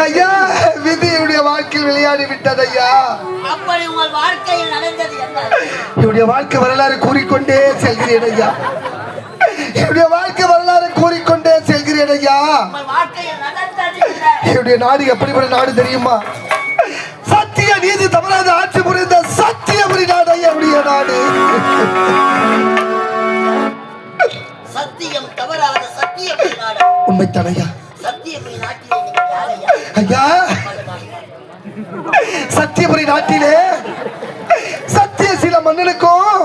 ஐயா, விதியுடைய வாழ்க்கையில் விளையாடி விட்டது ஐயா. அப்படி உங்கள் வாழ்க்கையில் நடந்தது என்ன? என்னுடைய வாழ்க்கை வரலாறு கூறிக்கொண்டே செல்கிறேன் ஐயா. என்னுடைய வாழ்க்கை வரலாறு கூறிக்கொண்டே செல்கிறேன் ஐயா. உங்கள் வாழ்க்கையில் நடந்தது என்ன? என்னுடைய நாடு எப்படிப்பட்ட நாடு தெரியுமா? சத்திய நீதி தவறாத ஆட்சி புரிந்த சத்தியபுரி நாடு ஐயா. என்னுடைய நாடு சத்தியம் தவறாத சத்தியபுரி நாடு. உண்மைத்தான் ஐயா. சத்தியபுரி நாட்டிலே நீங்கள் யார் ஐயா? ஐயா, சத்தியபுரி நாட்டிலே சத்தியசீல மன்னனுக்கும்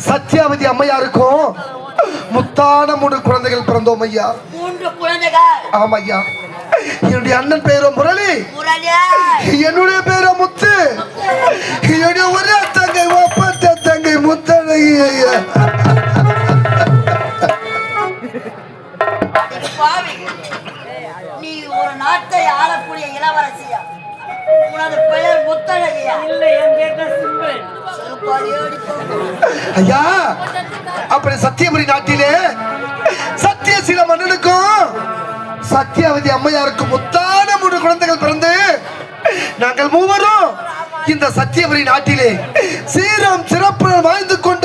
சத்தியாவதி அம்மையாருக்கும் முத்தான 3 குழந்தைகள் பிறந்தோம் ஐயா. 3 குழந்தைகள்? ஆமா ஐயா. என்னுடைய அண்ணன் பேரோ முரளி, என்னுடைய பேரோ முத்து, என்னுடைய ஒரே தங்கை ஒப்பத்த தங்கை முத்தழகி ஐயா. நீ ஒரு நாட்டை ஆளக்கூடிய இளவரசியா? உனது பெயர் முத்தழகியா? இல்ல, என் பேர் சிம்பன். ஐயா, அப்படி சத்தியபுரி நாட்டிலே சத்தியசீல மன்னனுக்கும் சத்தியாவதி அம்மையாருக்கும் முத்தான 3 குழந்தைகள் பிறந்து நாங்கள் மூவரும் இந்த சத்தியபுரி நாட்டிலே சீரம் சிறப்புடன் வாழ்ந்து கொண்டு